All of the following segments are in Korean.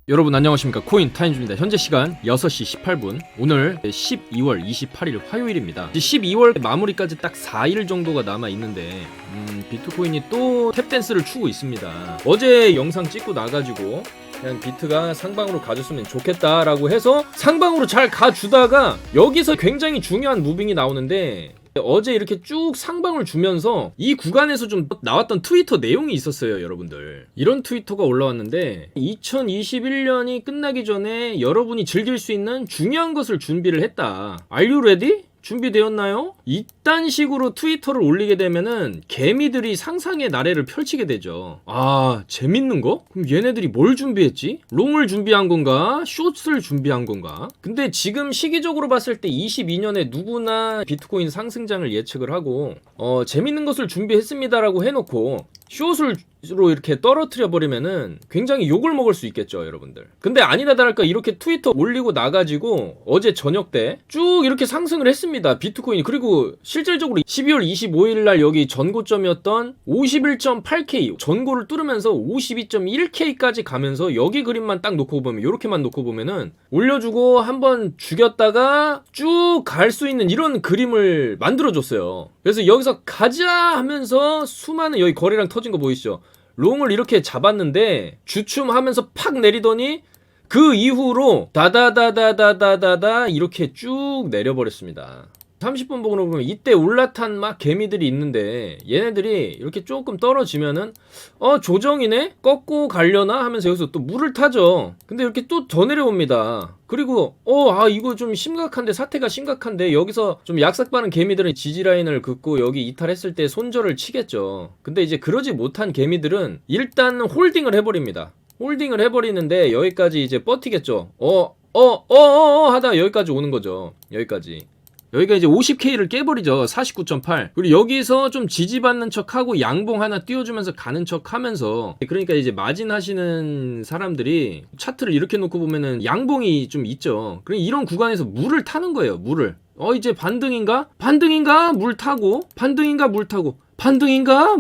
여러분 안녕하십니까, 코인 타임즈입니다. 현재 시간 6시 18분, 오늘 12월 28일 화요일입니다. 이제 12월 마무리까지 딱 4일 정도가 남아 있는데 비트코인이 또 탭댄스를 추고 있습니다. 어제 영상 찍고 나가지고 그냥 비트가 상방으로 가줬으면 좋겠다라고 해서 상방으로 잘 가주다가 여기서 굉장히 중요한 무빙이 나오는데, 어제 이렇게 쭉 상방을 주면서 이 구간에서 좀 나왔던 트위터 내용이 있었어요. 여러분들, 이런 트위터가 올라왔는데, 2021년이 끝나기 전에 여러분이 즐길 수 있는 중요한 것을 준비를 했다. Are you ready? 준비되었나요? 이딴 식으로 트위터를 올리게 되면은 개미들이 상상의 나래를 펼치게 되죠. 아, 재밌는 거? 그럼 얘네들이 뭘 준비했지? 롱을 준비한 건가? 숏을 준비한 건가? 근데 지금 시기적으로 봤을 때 22년에 누구나 비트코인 상승장을 예측을 하고 재밌는 것을 준비했습니다라고 해놓고 숏으로 이렇게 떨어뜨려 버리면은 굉장히 욕을 먹을 수 있겠죠, 여러분들. 근데 아니다 다를까 이렇게 트위터 올리고 나가지고 어제 저녁 때 쭉 이렇게 상승을 했습니다, 비트코인이. 그리고 실질적으로 12월 25일 날 여기 전고점이었던 51.8K 전고를 뚫으면서 52.1K까지 가면서 여기 그림만 딱 놓고 보면, 이렇게만 놓고 보면은 올려주고 한번 죽였다가 쭉 갈 수 있는 이런 그림을 만들어줬어요. 그래서 여기서 가자 하면서 수많은 여기 거래량 터진 거 보이시죠? 롱을 이렇게 잡았는데 주춤하면서 팍 내리더니 그 이후로 다다다다다다다다 이렇게 쭉 내려버렸습니다. 30분 봉으로 보면 이때 올라탄 막 개미들이 있는데, 얘네들이 이렇게 조금 떨어지면은 조정이네? 꺾고 가려나? 하면서 여기서 또 물을 타죠. 근데 이렇게 또 더 내려옵니다. 그리고 이거 좀 심각한데, 사태가 심각한데, 여기서 좀 약삭빠른 개미들은 지지라인을 긋고 여기 이탈했을 때 손절을 치겠죠. 근데 이제 그러지 못한 개미들은 일단 홀딩을 해버립니다. 홀딩을 해버리는데 여기까지 이제 버티겠죠. 하다 여기까지 오는 거죠. 여기가 이제 50K를 깨버리죠. 49.8. 그리고 여기서 좀 지지받는 척하고 양봉 하나 띄워주면서 가는 척하면서, 그러니까 이제 마진 하시는 사람들이 차트를 이렇게 놓고 보면은 양봉이 좀 있죠. 그러니까 이런 구간에서 물을 타는 거예요. 물을. 이제 반등인가? 물 타고, 반등인가? 물 타고, 반등인가?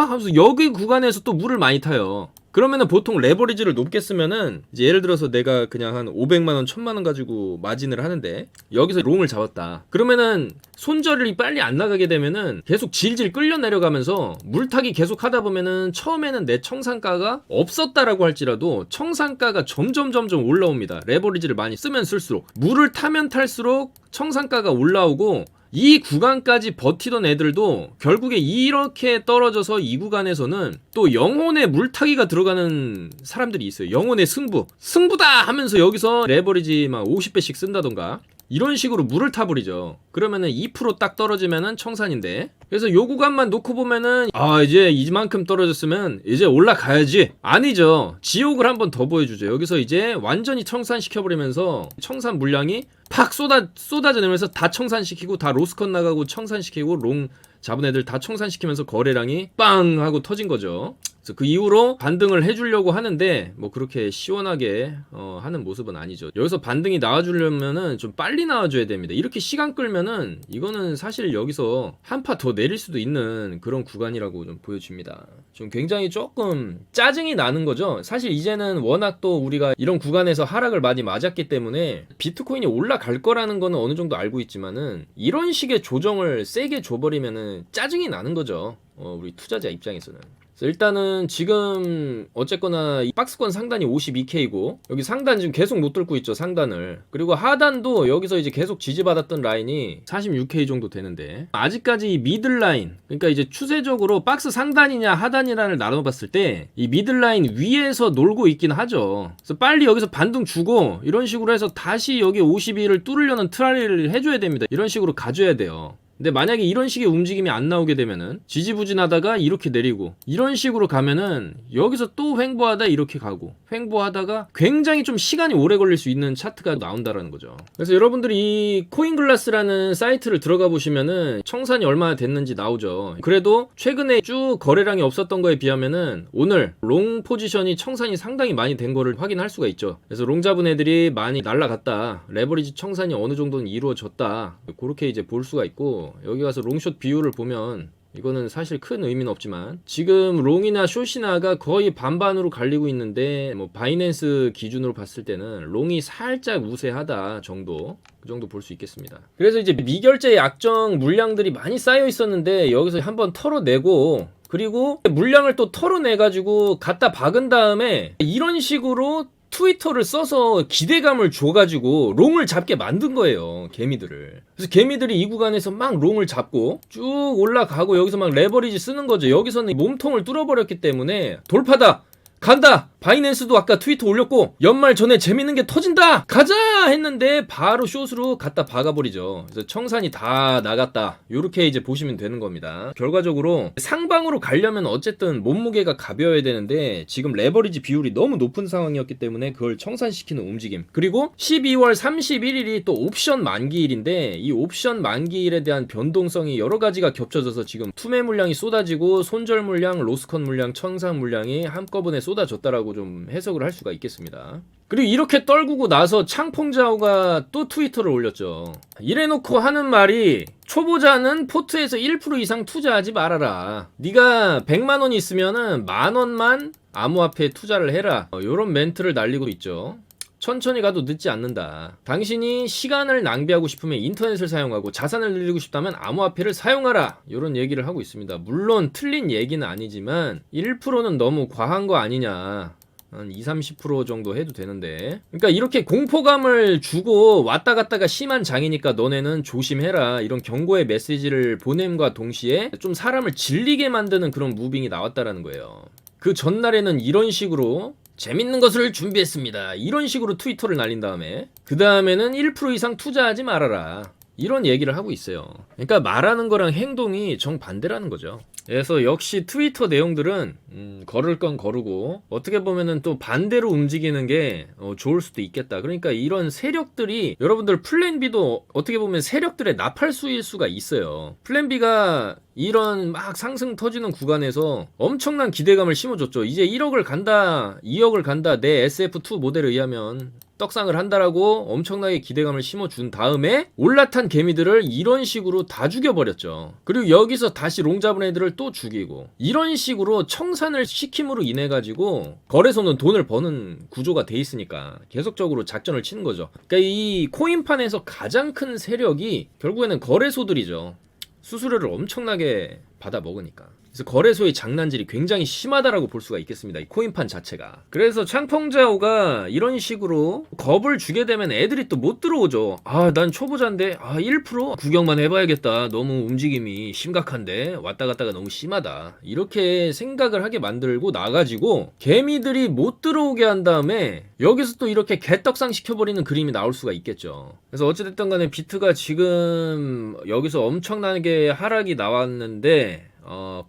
하면서 여기 구간에서 또 물을 많이 타요. 그러면은 보통 레버리지를 높게 쓰면은, 이제 예를 들어서 내가 그냥 한 500만원, 1000만원 가지고 마진을 하는데 여기서 롱을 잡았다. 그러면은 손절이 빨리 안 나가게 되면은 계속 질질 끌려 내려가면서 물타기 계속 하다 보면은 처음에는 내 청산가가 없었다라고 할지라도 청산가가 점점 올라옵니다. 레버리지를 많이 쓰면 쓸수록, 물을 타면 탈수록 청산가가 올라오고, 이 구간까지 버티던 애들도 결국에 이렇게 떨어져서 이 구간에서는 또 영혼의 물타기가 들어가는 사람들이 있어요. 영혼의 승부다 하면서 여기서 레버리지 막 50배씩 쓴다던가 이런 식으로 물을 타버리죠. 그러면은 2% 딱 떨어지면은 청산인데, 그래서 요 구간만 놓고 보면은 이제 이만큼 떨어졌으면 이제 올라가야지. 아니죠. 지옥을 한번 더 보여주죠. 여기서 이제 완전히 청산시켜버리면서 청산 물량이 팍 쏟아져 내면서 다 청산시키고, 다 로스컷 나가고 청산시키고, 롱 잡은 애들 다 청산시키면서 거래량이 빵 하고 터진 거죠. 그래서 그 이후로 반등을 해주려고 하는데 뭐 그렇게 시원하게 하는 모습은 아니죠. 여기서 반등이 나와주려면은 좀 빨리 나와줘야 됩니다. 이렇게 시간 끌면은 이거는 사실 여기서 한 파 더 내릴 수도 있는 그런 구간이라고 좀 보여집니다. 좀 굉장히 조금 짜증이 나는 거죠. 사실 이제는 워낙 또 우리가 이런 구간에서 하락을 많이 맞았기 때문에 비트코인이 올라갈 거라는 거는 어느 정도 알고 있지만은, 이런 식의 조정을 세게 줘버리면은 짜증이 나는 거죠. 우리 투자자 입장에서는. 일단은 지금 어쨌거나 이 박스권 상단이 52K고 여기 상단 지금 계속 못 뚫고 있죠, 상단을. 그리고 하단도 여기서 이제 계속 지지받았던 라인이 46K 정도 되는데, 아직까지 이 미들라인, 그러니까 이제 추세적으로 박스 상단이냐 하단이냐를 나눠봤을 때 이 미들라인 위에서 놀고 있긴 하죠. 그래서 빨리 여기서 반등 주고 이런 식으로 해서 다시 여기 52를 뚫으려는 트라이를 해줘야 됩니다. 이런 식으로 가줘야 돼요. 근데 만약에 이런 식의 움직임이 안 나오게 되면은 지지부진하다가 이렇게 내리고 이런 식으로 가면은 여기서 또 횡보하다 이렇게 가고 횡보하다가 굉장히 좀 시간이 오래 걸릴 수 있는 차트가 나온다라는 거죠. 그래서 여러분들이 이 코인글라스라는 사이트를 들어가 보시면은 청산이 얼마나 됐는지 나오죠. 그래도 최근에 쭉 거래량이 없었던 거에 비하면은 오늘 롱 포지션이 청산이 상당히 많이 된 거를 확인할 수가 있죠. 그래서 롱 잡은 애들이 많이 날라갔다, 레버리지 청산이 어느 정도는 이루어졌다, 그렇게 이제 볼 수가 있고, 여기 가서 롱숏 비율을 보면 이거는 사실 큰 의미는 없지만 지금 롱이나 숏이나가 거의 반반으로 갈리고 있는데 뭐 바이낸스 기준으로 봤을 때는 롱이 살짝 우세하다 정도, 그 정도 볼 수 있겠습니다. 그래서 이제 미결제 약정 물량들이 많이 쌓여 있었는데 여기서 한번 털어내고, 그리고 물량을 또 털어내가지고 갖다 박은 다음에 이런 식으로 트위터를 써서 기대감을 줘가지고 롱을 잡게 만든 거예요, 개미들을. 그래서 개미들이 이 구간에서 막 롱을 잡고 쭉 올라가고 여기서 막 레버리지 쓰는 거죠. 여기서는 몸통을 뚫어버렸기 때문에 돌파다, 간다! 바이낸스도 아까 트위터 올렸고 연말 전에 재밌는 게 터진다! 가자! 했는데 바로 숏으로 갖다 박아버리죠. 그래서 청산이 다 나갔다, 요렇게 이제 보시면 되는 겁니다. 결과적으로 상방으로 가려면 어쨌든 몸무게가 가벼워야 되는데 지금 레버리지 비율이 너무 높은 상황이었기 때문에 그걸 청산시키는 움직임. 그리고 12월 31일이 또 옵션 만기일인데 이 옵션 만기일에 대한 변동성이 여러 가지가 겹쳐져서 지금 투매 물량이 쏟아지고 손절 물량, 로스컷 물량, 청산 물량이 한꺼번에 쏟아졌다라고 좀 해석을 할 수가 있겠습니다. 그리고 이렇게 떨구고 나서 창펑자오가 또 트위터를 올렸죠. 이래놓고 하는 말이 초보자는 포트에서 1% 이상 투자하지 말아라. 네가 100만원 있으면은 만원만 암호화폐에 투자를 해라. 요런 멘트를 날리고 있죠. 천천히 가도 늦지 않는다. 당신이 시간을 낭비하고 싶으면 인터넷을 사용하고 자산을 늘리고 싶다면 암호화폐를 사용하라. 이런 얘기를 하고 있습니다. 물론 틀린 얘기는 아니지만 1%는 너무 과한 거 아니냐. 한 20-30% 정도 해도 되는데, 그러니까 이렇게 공포감을 주고 왔다 갔다가 심한 장이니까 너네는 조심해라, 이런 경고의 메시지를 보냄과 동시에 좀 사람을 질리게 만드는 그런 무빙이 나왔다라는 거예요. 그 전날에는 이런 식으로 재밌는 것을 준비했습니다, 이런 식으로 트위터를 날린 다음에 그 다음에는 1% 이상 투자하지 말아라, 이런 얘기를 하고 있어요. 그러니까 말하는 거랑 행동이 정반대라는 거죠. 그래서 역시 트위터 내용들은 걸을 건 거르고 어떻게 보면은 또 반대로 움직이는 게 좋을 수도 있겠다. 그러니까 이런 세력들이, 여러분들 플랜 B도 어떻게 보면 세력들의 나팔수일 수가 있어요. 플랜 B가 이런 막 상승 터지는 구간에서 엄청난 기대감을 심어줬죠. 이제 1억을 간다, 2억을 간다, 내 SF2 모델에 의하면 떡상을 한다라고 엄청나게 기대감을 심어준 다음에 올라탄 개미들을 이런 식으로 다 죽여버렸죠. 그리고 여기서 다시 롱 잡은 애들을 또 죽이고, 이런 식으로 청산을 시킴으로 인해 가지고 거래소는 돈을 버는 구조가 돼 있으니까 계속적으로 작전을 치는 거죠. 그러니까 이 코인판에서 가장 큰 세력이 결국에는 거래소들이죠. 수수료를 엄청나게 받아 먹으니까. 그래서 거래소의 장난질이 굉장히 심하다라고 볼 수가 있겠습니다, 이 코인판 자체가. 그래서 창펑자오가 이런 식으로 겁을 주게 되면 애들이 또 못 들어오죠. 아, 난 초보자인데 1% 구경만 해봐야겠다, 너무 움직임이 심각한데 왔다 갔다가 너무 심하다, 이렇게 생각을 하게 만들고 나가지고 개미들이 못 들어오게 한 다음에 여기서 또 이렇게 개떡상 시켜버리는 그림이 나올 수가 있겠죠. 그래서 어찌됐든 간에 비트가 지금 여기서 엄청나게 하락이 나왔는데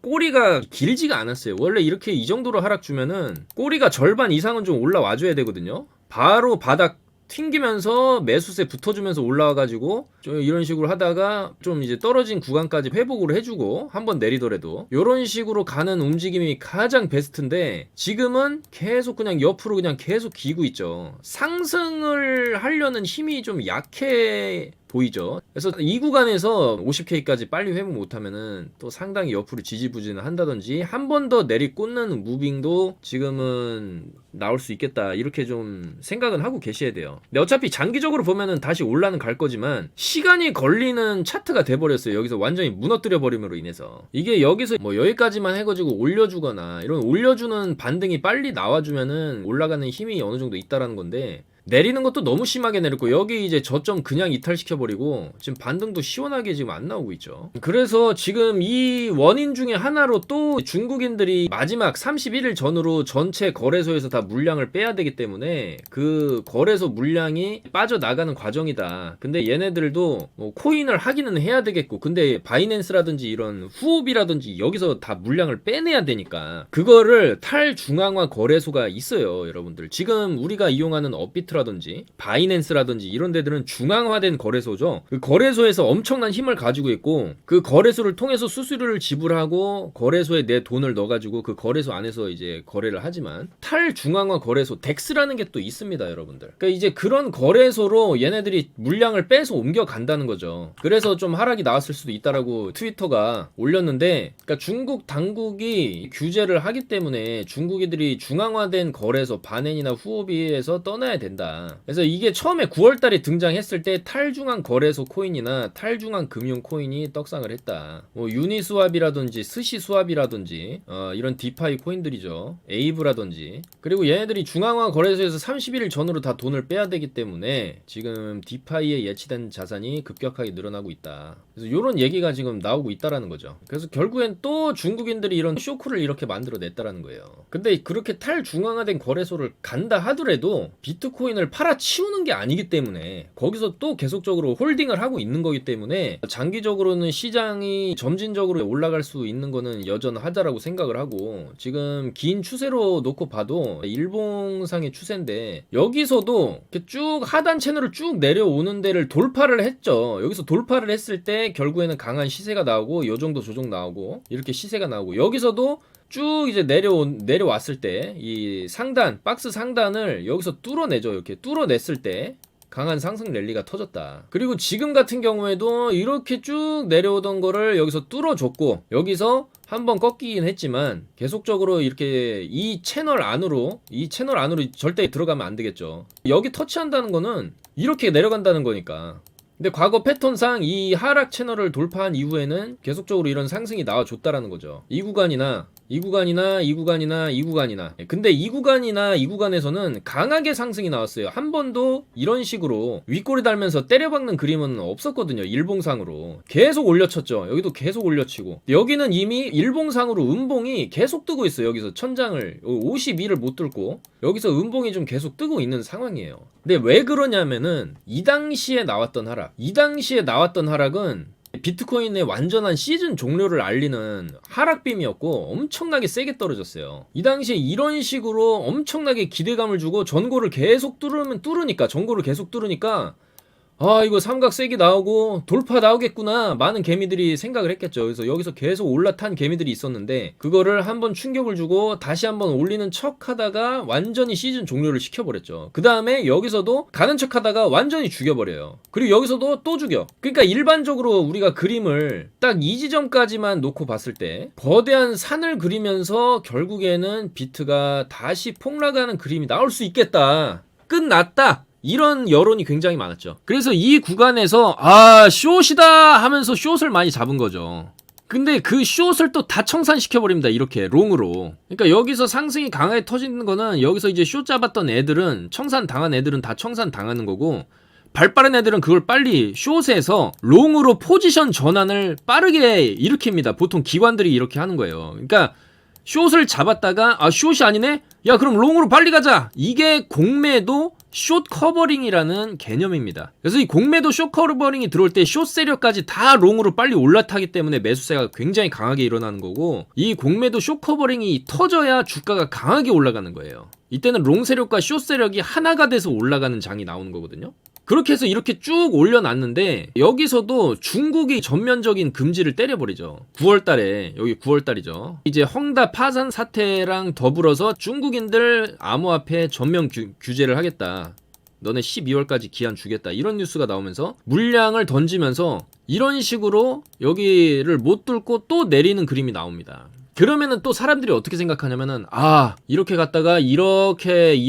꼬리가 길지가 않았어요. 원래 이렇게 이 정도로 하락 주면은 꼬리가 절반 이상은 좀 올라와 줘야 되거든요. 바로 바닥 튕기면서 매수세 붙어주면서 올라와가지고 좀 이런 식으로 하다가 좀 이제 떨어진 구간까지 회복을 해주고 한번 내리더라도 이런 식으로 가는 움직임이 가장 베스트인데, 지금은 계속 그냥 옆으로 그냥 계속 기고 있죠. 상승을 하려는 힘이 좀 약해 보이죠. 그래서 이 구간에서 50K까지 빨리 회복 못하면은 또 상당히 옆으로 지지부진을 한다든지 한 번 더 내리꽂는 무빙도 지금은 나올 수 있겠다, 이렇게 좀 생각은 하고 계셔야 돼요. 근데 어차피 장기적으로 보면은 다시 올라는 갈 거지만 시간이 걸리는 차트가 돼버렸어요. 여기서 완전히 무너뜨려 버림으로 인해서. 이게 여기서 뭐 여기까지만 해가지고 올려주거나 이런 올려주는 반등이 빨리 나와주면은 올라가는 힘이 어느 정도 있다라는 건데, 내리는 것도 너무 심하게 내렸고 여기 이제 저점 그냥 이탈시켜버리고 지금 반등도 시원하게 지금 안 나오고 있죠. 그래서 지금 이 원인 중에 하나로 또 중국인들이 마지막 31일 전으로 전체 거래소에서 다 물량을 빼야 되기 때문에 그 거래소 물량이 빠져나가는 과정이다. 근데 얘네들도 뭐 코인을 하기는 해야 되겠고, 근데 바이낸스라든지 이런 후옵이라든지 여기서 다 물량을 빼내야 되니까 그거를 탈중앙화 거래소가 있어요. 여러분들 지금 우리가 이용하는 업비트 비트라든지 바이낸스라든지 이런 데들은 중앙화된 거래소죠. 그 거래소에서 엄청난 힘을 가지고 있고 그 거래소를 통해서 수수료를 지불하고 거래소에 내 돈을 넣어가지고 그 거래소 안에서 이제 거래를 하지만 탈중앙화 거래소 덱스라는 게 또 있습니다, 여러분들. 그러니까 이제 그런 거래소로 얘네들이 물량을 빼서 옮겨간다는 거죠. 그래서 좀 하락이 나왔을 수도 있다라고 트위터가 올렸는데, 그러니까 중국 당국이 규제를 하기 때문에 중국이들이 중앙화된 거래소 바넨이나 후오비에서 떠나야 된다. 그래서 이게 처음에 9월달에 등장했을 때 탈중앙 거래소 코인이나 탈중앙 금융 코인이 떡상을 했다. 뭐 유니스왑이라든지 스시스왑이라든지 이런 디파이 코인들이죠. 에이브라든지. 그리고 얘네들이 중앙화 거래소에서 31일 전후로 다 돈을 빼야 되기 때문에 지금 디파이에 예치된 자산이 급격하게 늘어나고 있다. 그래서 이런 얘기가 지금 나오고 있다라는 거죠. 그래서 결국엔 또 중국인들이 이런 쇼크를 이렇게 만들어냈다라는 거예요. 근데 그렇게 탈중앙화된 거래소를 간다 하더라도 비트코인을 팔아치우는 게 아니기 때문에 거기서 또 계속적으로 홀딩을 하고 있는 거기 때문에 장기적으로는 시장이 점진적으로 올라갈 수 있는 거는 여전하다라고 생각을 하고, 지금 긴 추세로 놓고 봐도 일봉상의 추세인데 여기서도 이렇게 쭉 하단 채널을 쭉 내려오는 데를 돌파를 했죠. 여기서 돌파를 했을 때 결국에는 강한 시세가 나오고 요 정도 조정 나오고 이렇게 시세가 나오고, 여기서도 쭉 이제 내려왔을 때 이 상단 박스 상단을 여기서 뚫어내죠. 이렇게 뚫어냈을 때 강한 상승 랠리가 터졌다. 그리고 지금 같은 경우에도 이렇게 쭉 내려오던 거를 여기서 뚫어줬고, 여기서 한번 꺾이긴 했지만 계속적으로 이렇게 이 채널 안으로 절대 들어가면 안 되겠죠. 여기 터치한다는 거는 이렇게 내려간다는 거니까. 근데 과거 패턴상 이 하락 채널을 돌파한 이후에는 계속적으로 이런 상승이 나와줬다라는 거죠. 이 구간이나 근데 이 구간이나 이 구간에서는 강하게 상승이 나왔어요. 한 번도 이런 식으로 윗꼬리 달면서 때려박는 그림은 없었거든요. 일봉상으로 계속 올려쳤죠. 여기도 계속 올려치고, 여기는 이미 일봉상으로 음봉이 계속 뜨고 있어요. 여기서 천장을 52를 못 뚫고 여기서 음봉이 좀 계속 뜨고 있는 상황이에요. 근데 왜 그러냐면은 이 당시에 나왔던 하락은 비트코인의 완전한 시즌 종료를 알리는 하락빔이었고 엄청나게 세게 떨어졌어요. 이 당시에 이런 식으로 엄청나게 기대감을 주고 전고를 계속 뚫으니까 이거 삼각색이 나오고 돌파 나오겠구나, 많은 개미들이 생각을 했겠죠. 그래서 여기서 계속 올라탄 개미들이 있었는데 그거를 한번 충격을 주고 다시 한번 올리는 척 하다가 완전히 시즌 종료를 시켜버렸죠. 그 다음에 여기서도 가는 척 하다가 완전히 죽여버려요. 그리고 여기서도 또 죽여. 그러니까 일반적으로 우리가 그림을 딱 이 지점까지만 놓고 봤을 때 거대한 산을 그리면서 결국에는 비트가 다시 폭락하는 그림이 나올 수 있겠다, 끝났다, 이런 여론이 굉장히 많았죠. 그래서 이 구간에서 숏이다 하면서 숏을 많이 잡은 거죠. 근데 그 숏을 또 다 청산시켜버립니다. 이렇게 롱으로. 그러니까 여기서 상승이 강하게 터지는 거는 여기서 이제 숏 잡았던 애들은, 청산당한 애들은 다 청산당하는 거고, 발빠른 애들은 그걸 빨리 숏에서 롱으로 포지션 전환을 빠르게 일으킵니다. 보통 기관들이 이렇게 하는 거예요. 그러니까 숏을 잡았다가 숏이 아니네? 야, 그럼 롱으로 빨리 가자. 이게 공매도 숏 커버링이라는 개념입니다. 그래서 이 공매도 숏 커버링이 들어올 때 숏 세력까지 다 롱으로 빨리 올라타기 때문에 매수세가 굉장히 강하게 일어나는 거고, 이 공매도 숏 커버링이 터져야 주가가 강하게 올라가는 거예요. 이때는 롱 세력과 숏 세력이 하나가 돼서 올라가는 장이 나오는 거거든요. 그렇게 해서 이렇게 쭉 올려놨는데 여기서도 중국이 전면적인 금지를 때려버리죠. 9월달에, 여기 9월달이죠. 이제 헝다 파산 사태랑 더불어서 중국인들 암호화폐 전면 규제를 하겠다, 너네 12월까지 기한 주겠다, 이런 뉴스가 나오면서 물량을 던지면서 이런 식으로 여기를 못 뚫고 또 내리는 그림이 나옵니다. 그러면은 또 사람들이 어떻게 생각하냐면은 이렇게 갔다가 이렇게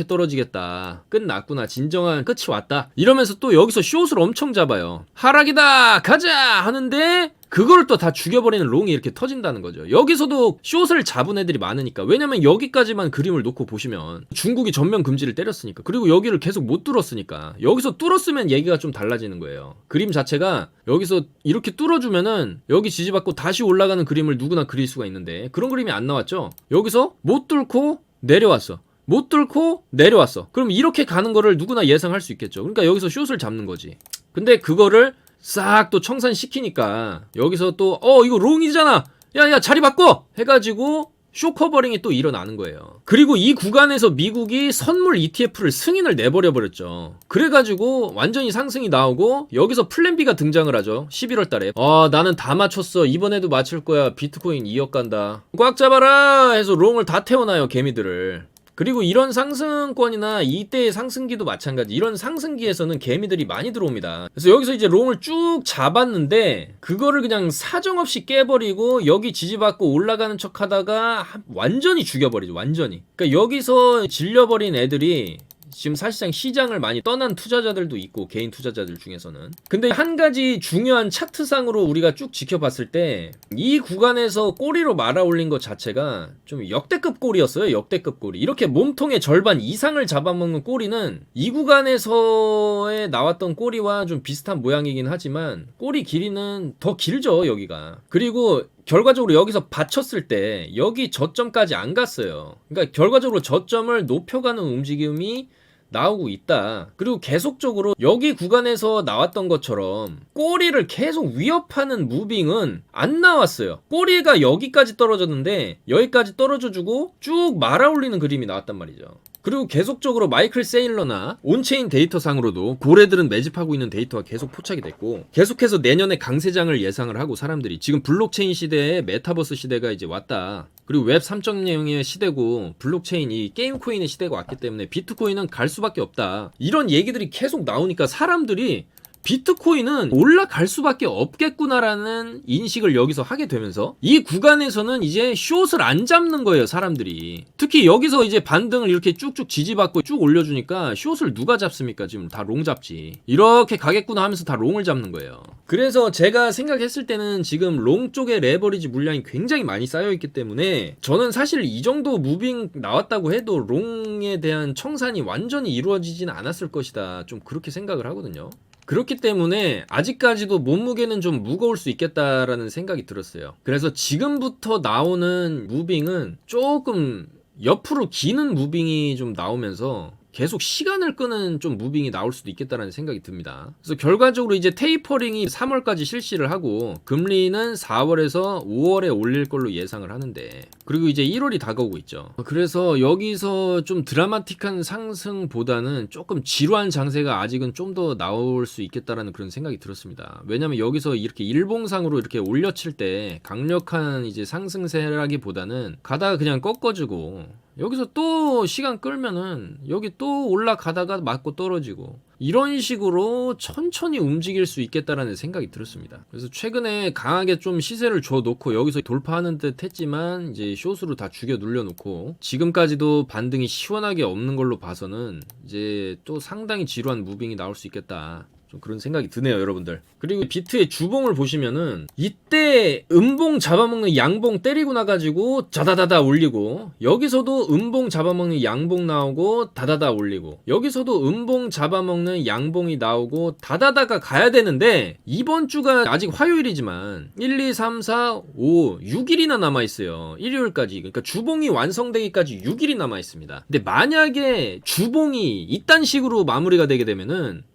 떨어지겠다, 끝났구나, 진정한 끝이 왔다, 이러면서 또 여기서 숏을 엄청 잡아요. 하락이다 가자 하는데 그걸 또 다 죽여버리는 롱이 이렇게 터진다는 거죠. 여기서도 숏을 잡은 애들이 많으니까. 왜냐면 여기까지만 그림을 놓고 보시면 중국이 전면 금지를 때렸으니까, 그리고 여기를 계속 못 뚫었으니까, 여기서 뚫었으면 얘기가 좀 달라지는 거예요. 그림 자체가 여기서 이렇게 뚫어주면은 여기 지지받고 다시 올라가는 그림을 누구나 그릴 수가 있는데 그런 그림이 안 나왔죠. 여기서 못 뚫고 내려왔어, 못 뚫고 내려왔어. 그럼 이렇게 가는 거를 누구나 예상할 수 있겠죠. 그러니까 여기서 숏을 잡는 거지. 근데 그거를 싹 또 청산시키니까 여기서 또 이거 롱이잖아, 야 자리 바꿔 해가지고 쇼커버링이 또 일어나는 거예요. 그리고 이 구간에서 미국이 선물 ETF를 승인을 내버려 버렸죠. 그래가지고 완전히 상승이 나오고 여기서 플랜 B가 등장을 하죠. 11월 달에 나는 다 맞췄어, 이번에도 맞출 거야, 비트코인 2억 간다, 꽉 잡아라 해서 롱을 다 태워놔요, 개미들을. 그리고 이런 상승권이나 이때의 상승기도 마찬가지, 이런 상승기에서는 개미들이 많이 들어옵니다. 그래서 여기서 이제 롱을 쭉 잡았는데 그거를 그냥 사정없이 깨버리고 여기 지지받고 올라가는 척 하다가 완전히 죽여버리죠. 완전히. 그러니까 여기서 질려버린 애들이 지금 사실상 시장을 많이 떠난 투자자들도 있고, 개인 투자자들 중에서는. 근데 한 가지 중요한 차트상으로 우리가 쭉 지켜봤을 때 이 구간에서 꼬리로 말아 올린 것 자체가 좀 역대급 꼬리였어요. 역대급 꼬리. 이렇게 몸통의 절반 이상을 잡아먹는 꼬리는 이 구간에서의 나왔던 꼬리와 좀 비슷한 모양이긴 하지만 꼬리 길이는 더 길죠, 여기가. 그리고 결과적으로 여기서 받쳤을 때 여기 저점까지 안 갔어요. 그러니까 결과적으로 저점을 높여가는 움직임이 나오고 있다. 그리고 계속적으로 여기 구간에서 나왔던 것처럼 꼬리를 계속 위협하는 무빙은 안 나왔어요. 꼬리가 여기까지 떨어졌는데 여기까지 떨어져주고 쭉 말아올리는 그림이 나왔단 말이죠. 그리고 계속적으로 마이클 세일러나 온체인 데이터상으로도 고래들은 매집하고 있는 데이터가 계속 포착이 됐고, 계속해서 내년에 강세장을 예상을 하고 사람들이 지금 블록체인 시대에 메타버스 시대가 이제 왔다. 그리고 웹 3.0의 시대고 블록체인 이 게임 코인의 시대가 왔기 때문에 비트코인은 갈 수밖에 없다. 이런 얘기들이 계속 나오니까 사람들이 비트코인은 올라갈 수밖에 없겠구나라는 인식을 여기서 하게 되면서 이 구간에서는 이제 숏을 안 잡는 거예요, 사람들이. 특히 여기서 이제 반등을 이렇게 쭉쭉 지지받고 쭉 올려주니까 숏을 누가 잡습니까? 지금 다 롱 잡지. 이렇게 가겠구나 하면서 다 롱을 잡는 거예요. 그래서 제가 생각했을 때는 지금 롱 쪽에 레버리지 물량이 굉장히 많이 쌓여있기 때문에 저는 사실 이 정도 무빙 나왔다고 해도 롱에 대한 청산이 완전히 이루어지진 않았을 것이다, 좀 그렇게 생각을 하거든요. 그렇기 때문에 아직까지도 몸무게는 좀 무거울 수 있겠다라는 생각이 들었어요. 그래서 지금부터 나오는 무빙은 조금 옆으로 기는 무빙이 좀 나오면서 계속 시간을 끄는 좀 무빙이 나올 수도 있겠다라는 생각이 듭니다. 그래서 결과적으로 이제 테이퍼링이 3월까지 실시를 하고 금리는 4월에서 5월에 올릴 걸로 예상을 하는데, 그리고 이제 1월이 다가오고 있죠. 그래서 여기서 좀 드라마틱한 상승보다는 조금 지루한 장세가 아직은 좀 더 나올 수 있겠다라는 그런 생각이 들었습니다. 왜냐면 여기서 이렇게 일봉상으로 이렇게 올려칠 때 강력한 이제 상승세라기보다는 가다가 그냥 꺾어지고 여기서 또 시간 끌면은 여기 또 올라가다가 맞고 떨어지고 이런 식으로 천천히 움직일 수 있겠다라는 생각이 들었습니다. 그래서 최근에 강하게 좀 시세를 줘놓고 여기서 돌파하는 듯 했지만 이제 숏으로 다 죽여 눌려놓고 지금까지도 반등이 시원하게 없는 걸로 봐서는 이제 또 상당히 지루한 무빙이 나올 수 있겠다, 좀 그런 생각이 드네요, 여러분들. 그리고 비트의 주봉을 보시면은 이때 음봉 잡아먹는 양봉 때리고 나가지고 자다다다 올리고, 여기서도 음봉 잡아먹는 양봉 나오고 다다다 올리고, 여기서도 음봉 잡아먹는 양봉이 나오고 다다다가 가야 되는데 이번 주가 아직 화요일이지만 1, 2, 3, 4, 5, 6일이나 남아있어요. 일요일까지. 그러니까 주봉이 완성되기까지 6일이 남아있습니다. 근데 만약에 주봉이 이딴 식으로 마무리가 되게 되면은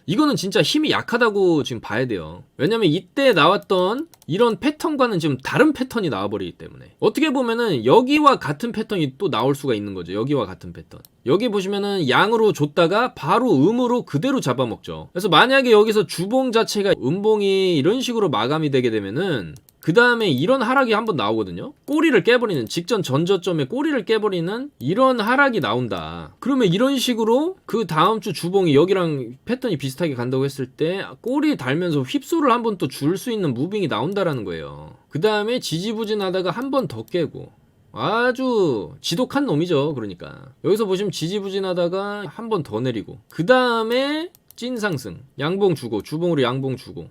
이거는 진짜 힘이 약하다고 지금 봐야 돼요. 왜냐면 이때 나왔던 이런 패턴과는 지금 다른 패턴이 나와버리기 때문에 어떻게 보면은 여기와 같은 패턴이 또 나올 수가 있는 거죠. 여기와 같은 패턴. 여기 보시면은 양으로 줬다가 바로 음으로 그대로 잡아먹죠. 그래서 만약에 여기서 주봉 자체가 음봉이 이런 식으로 마감이 되게 되면은 그 다음에 이런 하락이 한번 나오거든요. 꼬리를 깨버리는, 직전 전저점에 꼬리를 깨버리는 이런 하락이 나온다. 그러면 이런 식으로 그 다음 주 주봉이 여기랑 패턴이 비슷하게 간다고 했을 때 꼬리 달면서 휩소를 한번 또 줄 수 있는 무빙이 나온다라는 거예요. 그 다음에 지지부진하다가 한 번 더 깨고, 아주 지독한 놈이죠. 그러니까 여기서 보시면 지지부진하다가 한 번 더 내리고, 그 다음에 찐 상승, 양봉 주고, 주봉으로 양봉 주고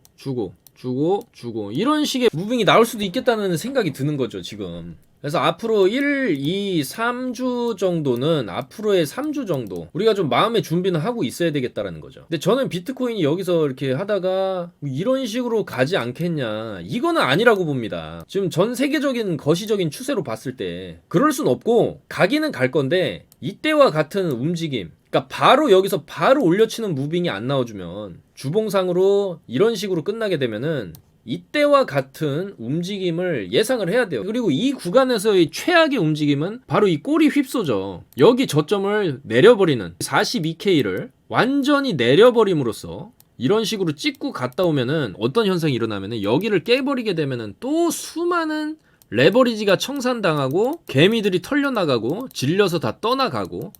이런 식의 무빙이 나올 수도 있겠다는 생각이 드는 거죠, 지금. 그래서 앞으로 1, 2, 3주 정도는, 앞으로의 3주 정도 우리가 좀 마음의 준비는 하고 있어야 되겠다라는 거죠. 근데 저는 비트코인이 여기서 이렇게 하다가 이런 식으로 가지 않겠냐, 이거는 아니라고 봅니다. 지금 전 세계적인 거시적인 추세로 봤을 때 그럴 순 없고, 가기는 갈 건데 이때와 같은 움직임, 그러니까 바로 여기서 바로 올려치는 무빙이 안 나와주면, 주봉상으로 이런 식으로 끝나게 되면은 이때와 같은 움직임을 예상을 해야 돼요. 그리고 이 구간에서의 최악의 움직임은 바로 이 꼬리 휩소죠. 여기 저점을 내려버리는 42K를 완전히 내려버림으로써 이런 식으로 찍고 갔다 오면은 어떤 현상이 일어나면은 여기를 깨버리게 되면은 또 수많은 레버리지가 청산당하고 개미들이 털려나가고 질려서 다 떠나가고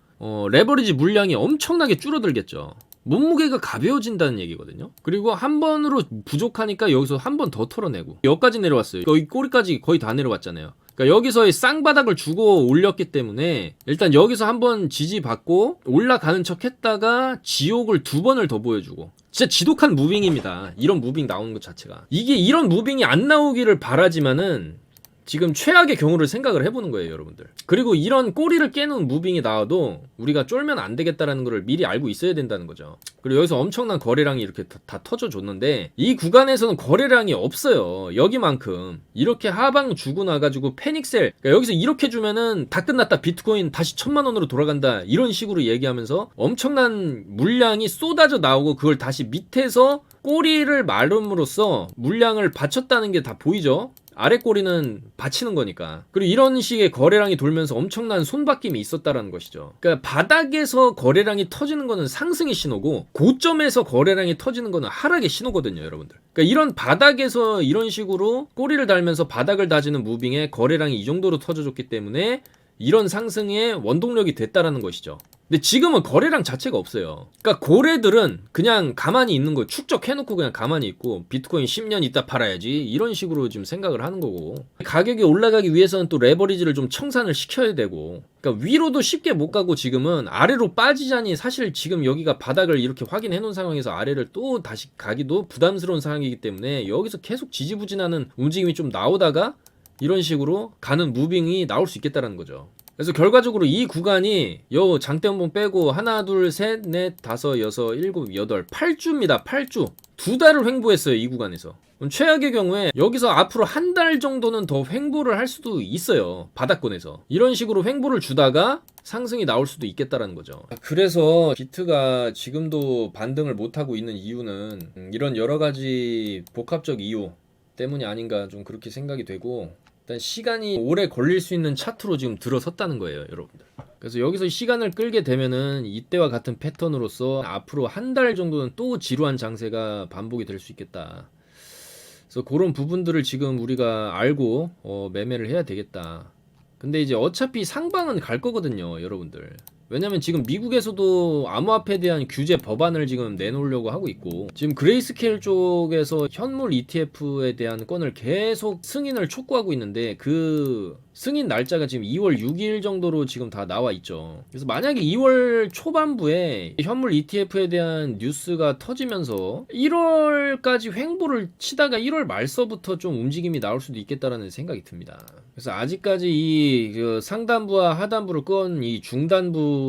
레버리지 물량이 엄청나게 줄어들겠죠. 몸무게가 가벼워진다는 얘기거든요. 그리고 한 번으로 부족하니까 여기서 한 번 더 털어내고 여기까지 내려왔어요. 여기 꼬리까지 거의 다 내려왔잖아요. 그러니까 여기서의 쌍바닥을 주고 올렸기 때문에 일단 여기서 한번 지지받고 올라가는 척 했다가 지옥을 두 번을 더 보여주고 진짜 지독한 무빙입니다. 이런 무빙 나오는 것 자체가. 이게 이런 무빙이 안 나오기를 바라지만은 지금 최악의 경우를 생각을 해보는 거예요, 여러분들. 그리고 이런 꼬리를 깨는 무빙이 나와도 우리가 쫄면 안 되겠다라는 걸 미리 알고 있어야 된다는 거죠. 그리고 여기서 엄청난 거래량이 이렇게 다 터져줬는데 이 구간에서는 거래량이 없어요. 여기만큼. 이렇게 하방 주고 나가지고 패닉셀, 그러니까 여기서 이렇게 주면은 다 끝났다, 비트코인 다시 1000만원으로 돌아간다, 이런 식으로 얘기하면서 엄청난 물량이 쏟아져 나오고 그걸 다시 밑에서 꼬리를 마름으로써 물량을 받쳤다는 게 다 보이죠. 아래 꼬리는 받치는 거니까. 그리고 이런 식의 거래량이 돌면서 엄청난 손바뀜이 있었다라는 것이죠. 그러니까 바닥에서 거래량이 터지는 거는 상승의 신호고 고점에서 거래량이 터지는 거는 하락의 신호거든요, 여러분들. 그러니까 이런 바닥에서 이런 식으로 꼬리를 달면서 바닥을 다지는 무빙에 거래량이 이 정도로 터져줬기 때문에 이런 상승의 원동력이 됐다라는 것이죠. 근데 지금은 거래량 자체가 없어요. 그러니까 고래들은 그냥 가만히 있는 거 축적해놓고 그냥 가만히 있고 비트코인 10년 있다 팔아야지 이런 식으로 지금 생각을 하는 거고, 가격이 올라가기 위해서는 또 레버리지를 좀 청산을 시켜야 되고, 그러니까 위로도 쉽게 못 가고 지금은 아래로 빠지자니 사실 지금 여기가 바닥을 이렇게 확인해 놓은 상황에서 아래를 또 다시 가기도 부담스러운 상황이기 때문에 여기서 계속 지지부진하는 움직임이 좀 나오다가 이런 식으로 가는 무빙이 나올 수 있겠다라는 거죠. 그래서 결과적으로 이 구간이 요 장대음봉 빼고 하나 둘 셋 넷 다섯 여섯 일곱 여덟 8주입니다. 8주. 2달을 횡보했어요, 이 구간에서. 최악의 경우에 여기서 앞으로 한 달 정도는 더 횡보를 할 수도 있어요, 바닥권에서. 이런 식으로 횡보를 주다가 상승이 나올 수도 있겠다라는 거죠. 그래서 비트가 지금도 반등을 못하고 있는 이유는 이런 여러 가지 복합적 이유 때문이 아닌가 좀 그렇게 생각이 되고, 일단 시간이 오래 걸릴 수 있는 차트로 지금 들어섰다는 거예요, 여러분들. 그래서 여기서 시간을 끌게 되면은 이때와 같은 패턴으로서 앞으로 한 달 정도는 또 지루한 장세가 반복이 될 수 있겠다. 그래서 그런 부분들을 지금 우리가 알고 매매를 해야 되겠다. 근데 이제 어차피 상방은 갈 거거든요, 여러분들. 왜냐면 지금 미국에서도 암호화폐에 대한 규제 법안을 지금 내놓으려고 하고 있고, 지금 그레이스케일 쪽에서 현물 ETF에 대한 건을 계속 승인을 촉구하고 있는데 그 승인 날짜가 지금 2월 6일 정도로 지금 다 나와 있죠. 그래서 만약에 2월 초반부에 현물 ETF에 대한 뉴스가 터지면서 1월까지 횡보를 치다가 1월 말서부터 좀 움직임이 나올 수도 있겠다라는 생각이 듭니다. 그래서 아직까지 이 상단부와 하단부를 끈 이 중단부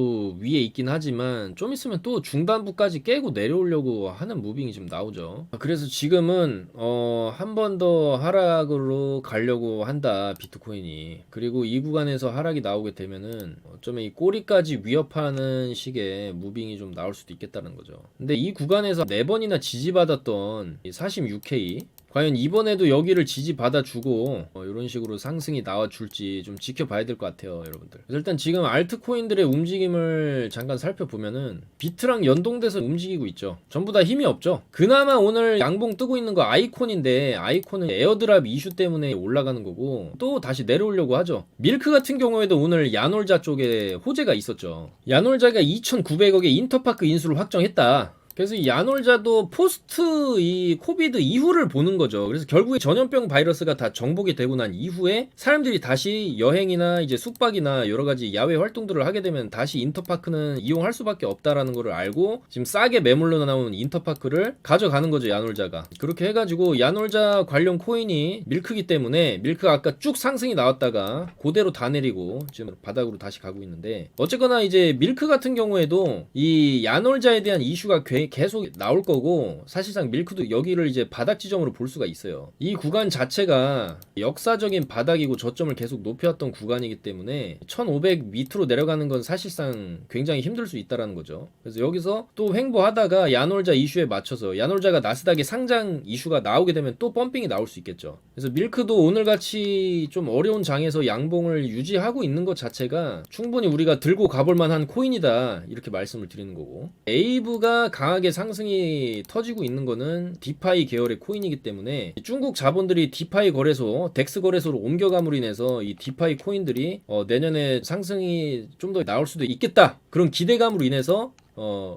위에 있긴 하지만 좀 있으면 또 중단부까지 깨고 내려오려고 하는 무빙이 좀 나오죠. 그래서 지금은 한 번 더 하락으로 가려고 한다, 비트코인이. 그리고 이 구간에서 하락이 나오게 되면은 어쩌면 이 꼬리까지 위협하는 식의 무빙이 좀 나올 수도 있겠다는 거죠. 근데 이 구간에서 4번이나 지지받았던 46K 과연 이번에도 여기를 지지받아주고 이런 식으로 상승이 나와줄지 좀 지켜봐야 될 것 같아요, 여러분들. 그래서 일단 지금 알트코인들의 움직임을 잠깐 살펴보면은 비트랑 연동돼서 움직이고 있죠. 전부 다 힘이 없죠. 그나마 오늘 양봉 뜨고 있는 거 아이콘인데, 아이콘은 에어드랍 이슈 때문에 올라가는 거고 또 다시 내려오려고 하죠. 밀크 같은 경우에도 오늘 야놀자 쪽에 호재가 있었죠. 야놀자가 2,900억의 인터파크 인수를 확정했다. 그래서 이 야놀자도 포스트 이 코비드 이후를 보는 거죠. 그래서 결국에 전염병 바이러스가 다 정복이 되고 난 이후에 사람들이 다시 여행이나 이제 숙박이나 여러 가지 야외 활동들을 하게 되면 다시 인터파크는 이용할 수밖에 없다라는 거를 알고 지금 싸게 매물로 나온 인터파크를 가져가는 거죠, 야놀자가. 그렇게 해가지고 야놀자 관련 코인이 밀크기 때문에 밀크가 아까 쭉 상승이 나왔다가 그대로 다 내리고 지금 바닥으로 다시 가고 있는데, 어쨌거나 이제 밀크 같은 경우에도 이 야놀자에 대한 이슈가 계속 나올 거고, 사실상 밀크도 여기를 이제 바닥 지점으로 볼 수가 있어요. 이 구간 자체가 역사적인 바닥이고 저점을 계속 높여왔던 구간이기 때문에 1500 밑으로 내려가는 건 사실상 굉장히 힘들 수 있다라는 거죠. 그래서 여기서 또 횡보하다가 야놀자 이슈에 맞춰서 야놀자가 나스닥에 상장 이슈가 나오게 되면 또 펌핑이 나올 수 있겠죠. 그래서 밀크도 오늘같이 좀 어려운 장에서 양봉을 유지하고 있는 것 자체가 충분히 우리가 들고 가볼 만한 코인이다, 이렇게 말씀을 드리는 거고, 에이브가 강하게 상승이 터지고 있는 거는 디파이 계열의 코인이기 때문에 중국 자본들이 디파이 거래소, 덱스 거래소로 옮겨감으로 인해서 이 디파이 코인들이 내년에 상승이 좀 더 나올 수도 있겠다, 그런 기대감으로 인해서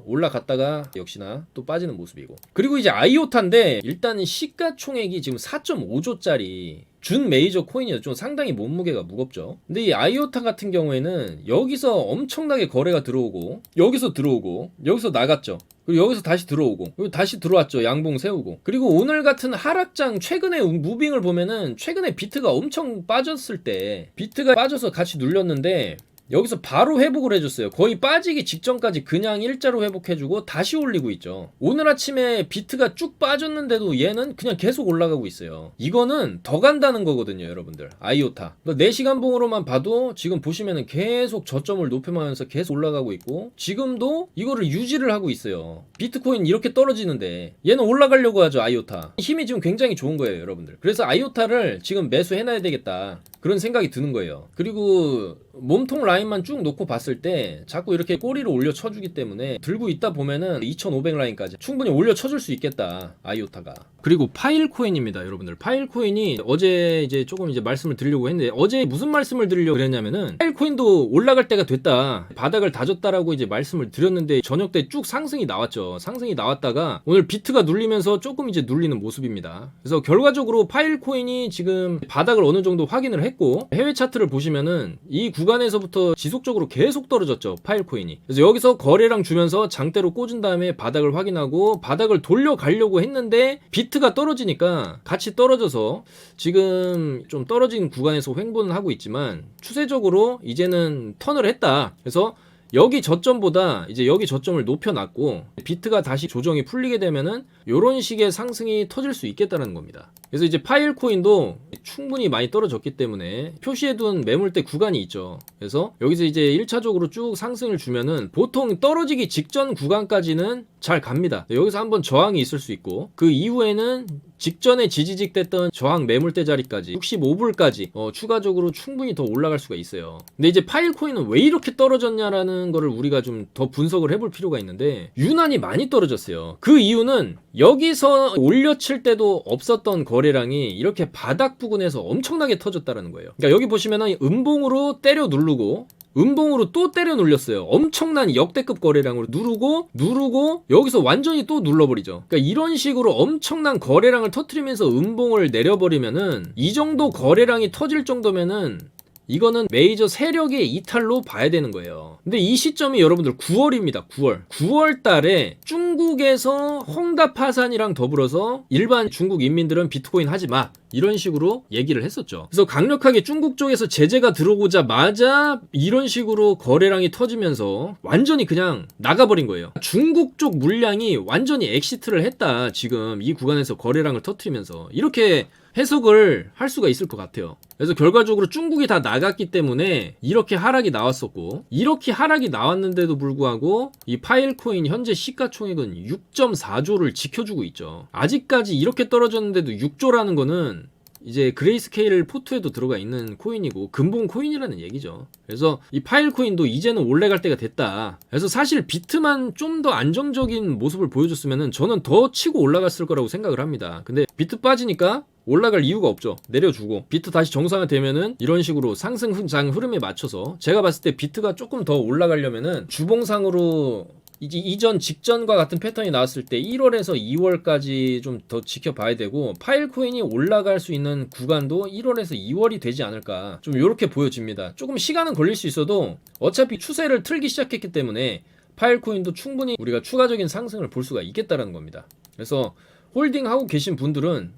올라갔다가 역시나 또 빠지는 모습이고. 그리고 이제 아이오타인데 일단 시가총액이 지금 4.5조짜리 준 메이저 코인이어서 좀 상당히 몸무게가 무겁죠. 근데 이 아이오타 같은 경우에는 여기서 엄청나게 거래가 들어오고, 여기서 들어오고, 여기서 나갔죠. 그리고 여기서 다시 들어오고, 그리고 다시 들어왔죠. 양봉 세우고. 그리고 오늘 같은 하락장 최근에 무빙을 보면은 최근에 비트가 엄청 빠졌을 때 비트가 빠져서 같이 눌렸는데 여기서 바로 회복을 해줬어요. 거의 빠지기 직전까지 그냥 일자로 회복해주고 다시 올리고 있죠. 오늘 아침에 비트가 쭉 빠졌는데도 얘는 그냥 계속 올라가고 있어요. 이거는 더 간다는 거거든요, 여러분들. 아이오타 4시간 봉으로만 봐도 지금 보시면은 계속 저점을 높여가면서 계속 올라가고 있고, 지금도 이거를 유지를 하고 있어요. 비트코인 이렇게 떨어지는데 얘는 올라가려고 하죠. 아이오타 힘이 지금 굉장히 좋은 거예요, 여러분들. 그래서 아이오타를 지금 매수해놔야 되겠다, 그런 생각이 드는 거예요. 그리고 몸통 라인만 쭉 놓고 봤을 때 자꾸 이렇게 꼬리를 올려 쳐주기 때문에 들고 있다 보면은 2500 라인까지 충분히 올려 쳐줄 수 있겠다, 아이오타가. 그리고 파일코인입니다, 여러분들. 파일코인이 어제 이제 조금 이제 말씀을 드리려고 했는데, 어제 무슨 말씀을 드리려고 그랬냐면은 파일코인도 올라갈 때가 됐다, 바닥을 다졌다라고 이제 말씀을 드렸는데 저녁 때 쭉 상승이 나왔죠. 상승이 나왔다가 오늘 비트가 눌리면서 조금 이제 눌리는 모습입니다. 그래서 결과적으로 파일코인이 지금 바닥을 어느 정도 확인을 했고, 해외 차트를 보시면은 이 구간에서부터 지속적으로 계속 떨어졌죠, 파일코인이. 그래서 여기서 거래량 주면서 장대로 꽂은 다음에 바닥을 확인하고 바닥을 돌려가려고 했는데 비트가 떨어지니까 같이 떨어져서 지금 좀 떨어진 구간에서 횡보는 하고 있지만 추세적으로 이제는 턴을 했다. 그래서 여기 저점보다 이제 여기 저점을 높여놨고 비트가 다시 조정이 풀리게 되면은 요런 식의 상승이 터질 수 있겠다는 겁니다. 그래서 이제 파일코인도 충분히 많이 떨어졌기 때문에 표시해둔 매물대 구간이 있죠. 그래서 여기서 이제 1차적으로 쭉 상승을 주면은 보통 떨어지기 직전 구간까지는 잘 갑니다. 여기서 한번 저항이 있을 수 있고, 그 이후에는 직전에 지지직 됐던 저항 매물대 자리까지 65불까지 추가적으로 충분히 더 올라갈 수가 있어요. 근데 이제 파일코인은 왜 이렇게 떨어졌냐라는 거를 우리가 좀 더 분석을 해볼 필요가 있는데, 유난히 많이 떨어졌어요. 그 이유는 여기서 올려칠 때도 없었던 거래량이 이렇게 바닥 부근에서 엄청나게 터졌다는 거예요. 그러니까 여기 보시면은 음봉으로 때려 누르고 음봉으로 또 때려 눌렸어요. 엄청난 역대급 거래량으로 누르고 여기서 완전히 또 눌러버리죠. 그러니까 이런 식으로 엄청난 거래량을 터트리면서 음봉을 내려버리면은, 이 정도 거래량이 터질 정도면은 이거는 메이저 세력의 이탈로 봐야 되는 거예요. 근데 이 시점이 여러분들 9월입니다. 9월 달에 중국에서 홍다 파산이랑 더불어서 일반 중국 인민들은 비트코인 하지 마, 이런 식으로 얘기를 했었죠. 그래서 강력하게 중국 쪽에서 제재가 들어오자마자 이런 식으로 거래량이 터지면서 완전히 그냥 나가버린 거예요. 중국 쪽 물량이 완전히 엑시트를 했다, 지금 이 구간에서 거래량을 터트리면서. 이렇게 해석을 할 수가 있을 것 같아요. 그래서 결과적으로 중국이 다 나갔기 때문에 이렇게 하락이 나왔었고, 이렇게 하락이 나왔는데도 불구하고 이 파일코인 현재 시가총액은 6.4조를 지켜주고 있죠. 아직까지 이렇게 떨어졌는데도 6조라는 거는 이제 그레이스케일 포트에도 들어가 있는 코인이고 근본 코인이라는 얘기죠. 그래서 이 파일코인도 이제는 올라갈 때가 됐다. 그래서 사실 비트만 좀 더 안정적인 모습을 보여줬으면 저는 더 치고 올라갔을 거라고 생각을 합니다. 근데 비트 빠지니까 올라갈 이유가 없죠. 내려주고 비트 다시 정상화되면은 이런 식으로 상승장 흐름에 맞춰서, 제가 봤을 때 비트가 조금 더 올라가려면은 주봉상으로 이제 이전 직전과 같은 패턴이 나왔을 때 1월에서 2월까지 좀 더 지켜봐야 되고, 파일코인이 올라갈 수 있는 구간도 1월에서 2월이 되지 않을까, 좀 이렇게 보여집니다. 조금 시간은 걸릴 수 있어도 어차피 추세를 틀기 시작했기 때문에 파일코인도 충분히 우리가 추가적인 상승을 볼 수가 있겠다라는 겁니다. 그래서 홀딩하고 계신 분들은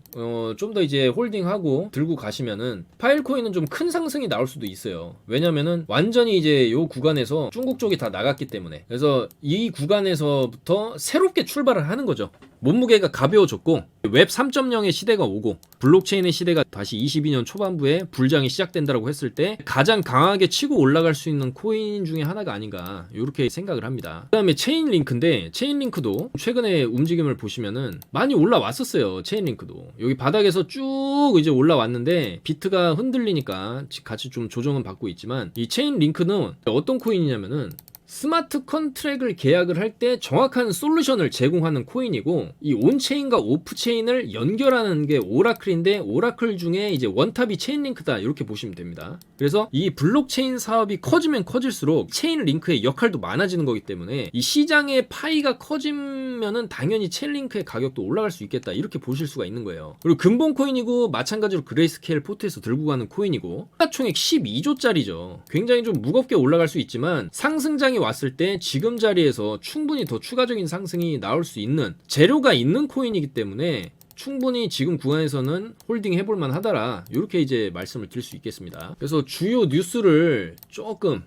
좀 더 이제 홀딩하고 들고 가시면은 파일코인은 좀 큰 상승이 나올 수도 있어요. 왜냐면은 완전히 이제 요 구간에서 중국 쪽이 다 나갔기 때문에. 그래서 이 구간에서부터 새롭게 출발을 하는 거죠. 몸무게가 가벼워졌고 웹 3.0의 시대가 오고 블록체인의 시대가 다시 22년 초반부에 불장이 시작된다고 했을 때 가장 강하게 치고 올라갈 수 있는 코인 중에 하나가 아닌가 이렇게 생각을 합니다. 그 다음에 체인링크인데 체인링크도 최근에 움직임을 보시면은 많이 올라왔었어요. 체인링크도 여기 바닥에서 쭉 이제 올라왔는데 비트가 흔들리니까 같이 좀 조정은 받고 있지만 이 체인링크는 어떤 코인이냐면은 스마트 컨트랙을 계약을 할 때 정확한 솔루션을 제공하는 코인이고 이 온체인과 오프체인을 연결하는 게 오라클인데 오라클 중에 이제 원탑이 체인링크다 이렇게 보시면 됩니다. 그래서 이 블록체인 사업이 커지면 커질수록 체인링크의 역할도 많아지는 거기 때문에 이 시장의 파이가 커지면은 당연히 체인링크의 가격도 올라갈 수 있겠다 이렇게 보실 수가 있는 거예요. 그리고 근본 코인이고 마찬가지로 그레이스케일 포트에서 들고 가는 코인이고 시가총액 12조짜리죠. 굉장히 좀 무겁게 올라갈 수 있지만 상승장이 왔을 때 지금 자리에서 충분히 더 추가적인 상승이 나올 수 있는 재료가 있는 코인이기 때문에 충분히 지금 구간에서는 홀딩 해볼만 하더라 이렇게 이제 말씀을 드릴 수 있겠습니다. 그래서 주요 뉴스를 조금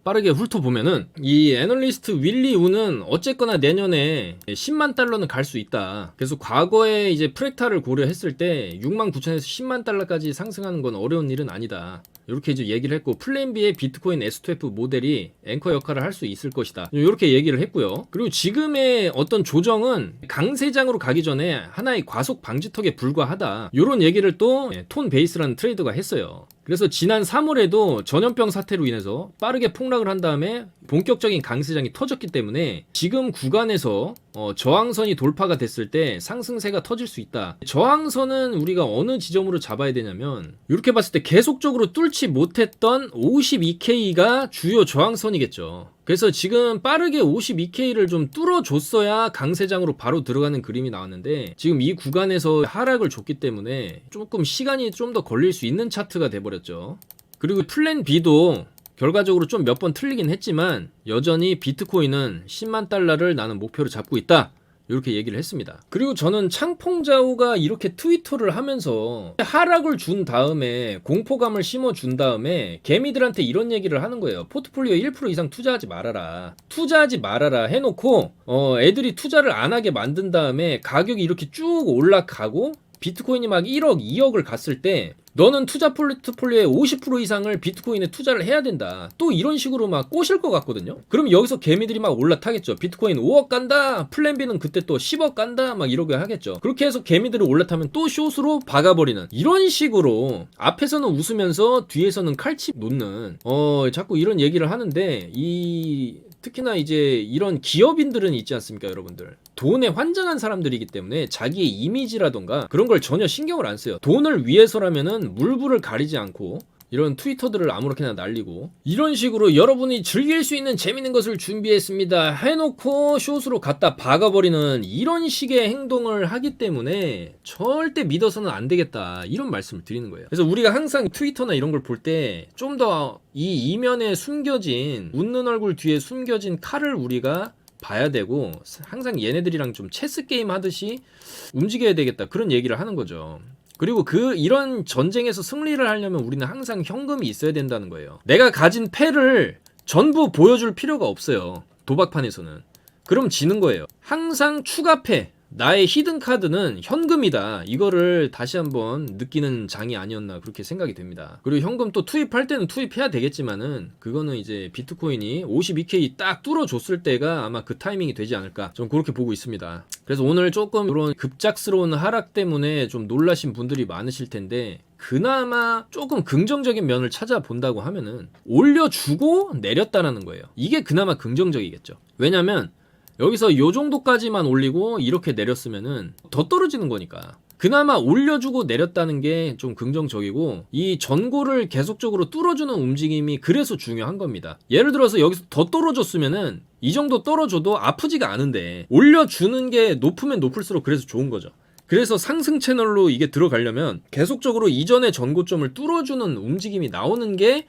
빠르게 훑어보면은 이 애널리스트 윌리 우는 어쨌거나 내년에 10만 달러는 갈 수 있다. 그래서 과거에 이제 프랙탈을 고려했을 때 6만 9천에서 10만 달러까지 상승하는 건 어려운 일은 아니다. 이렇게 이제 얘기를 했고 플랜 B의 비트코인 S2F 모델이 앵커 역할을 할 수 있을 것이다. 이렇게 얘기를 했고요. 그리고 지금의 어떤 조정은 강세장으로 가기 전에 하나의 과속 방지턱에 불과하다. 이런 얘기를 또 톤 베이스라는 트레이더가 했어요. 그래서 지난 3월에도 전염병 사태로 인해서 빠르게 폭락을 한 다음에 본격적인 강세장이 터졌기 때문에 지금 구간에서 저항선이 돌파가 됐을 때 상승세가 터질 수 있다. 저항선은 우리가 어느 지점으로 잡아야 되냐면 이렇게 봤을 때 계속적으로 뚫지 못했던 52K가 주요 저항선이겠죠. 그래서 지금 빠르게 52K를 좀 뚫어줬어야 강세장으로 바로 들어가는 그림이 나왔는데 지금 이 구간에서 하락을 줬기 때문에 조금 시간이 좀 더 걸릴 수 있는 차트가 돼버렸죠. 그리고 플랜 B도 결과적으로 좀 몇 번 틀리긴 했지만 여전히 비트코인은 10만 달러를 나는 목표로 잡고 있다. 이렇게 얘기를 했습니다. 그리고 저는 창펑자오가 이렇게 트위터를 하면서 하락을 준 다음에 공포감을 심어준 다음에 개미들한테 이런 얘기를 하는 거예요. 포트폴리오에 1% 이상 투자하지 말아라 해놓고 애들이 투자를 안 하게 만든 다음에 가격이 이렇게 쭉 올라가고 비트코인이 막 1억, 2억을 갔을 때 너는 투자 포트폴리오의 50% 이상을 비트코인에 투자를 해야 된다. 또 이런 식으로 막 꼬실 것 같거든요. 그럼 여기서 개미들이 막 올라타겠죠. 비트코인 5억 간다. 플랜 B는 그때 또 10억 간다. 막 이러게 하겠죠. 그렇게 해서 개미들이 올라타면 또 숏으로 박아버리는 이런 식으로 앞에서는 웃으면서 뒤에서는 칼집 놓는 자꾸 이런 얘기를 하는데 특히나 이제 이런 기업인들은 있지 않습니까, 여러분들? 돈에 환장한 사람들이기 때문에 자기의 이미지라던가 그런 걸 전혀 신경을 안 써요. 돈을 위해서라면은 물불을 가리지 않고 이런 트위터들을 아무렇게나 날리고 이런 식으로 여러분이 즐길 수 있는 재밌는 것을 준비했습니다 해놓고 숏으로 갖다 박아버리는 이런 식의 행동을 하기 때문에 절대 믿어서는 안 되겠다 이런 말씀을 드리는 거예요. 그래서 우리가 항상 트위터나 이런 걸 볼 때 좀 더 이 이면에 숨겨진 웃는 얼굴 뒤에 숨겨진 칼을 우리가 봐야 되고 항상 얘네들이랑 좀 체스 게임 하듯이 움직여야 되겠다 그런 얘기를 하는 거죠. 그리고 이런 전쟁에서 승리를 하려면 우리는 항상 현금이 있어야 된다는 거예요. 내가 가진 패를 전부 보여줄 필요가 없어요. 도박판에서는. 그럼 지는 거예요. 항상 추가패, 나의 히든 카드는 현금이다. 이거를 다시 한번 느끼는 장이 아니었나 그렇게 생각이 됩니다. 그리고 현금 또 투입할 때는 투입해야 되겠지만은 그거는 이제 비트코인이 52K 딱 뚫어줬을 때가 아마 그 타이밍이 되지 않을까 좀 그렇게 보고 있습니다. 그래서 오늘 조금 이런 급작스러운 하락 때문에 좀 놀라신 분들이 많으실 텐데 그나마 조금 긍정적인 면을 찾아본다고 하면은 올려주고 내렸다라는 거예요. 이게 그나마 긍정적이겠죠. 왜냐면 여기서 요 정도까지만 올리고 이렇게 내렸으면은 더 떨어지는 거니까. 그나마 올려주고 내렸다는 게 좀 긍정적이고 이 전고를 계속적으로 뚫어주는 움직임이 그래서 중요한 겁니다. 예를 들어서 여기서 더 떨어졌으면은 이 정도 떨어져도 아프지가 않은데 올려주는 게 높으면 높을수록 그래서 좋은 거죠. 그래서 상승 채널로 이게 들어가려면 계속적으로 이전의 전고점을 뚫어주는 움직임이 나오는 게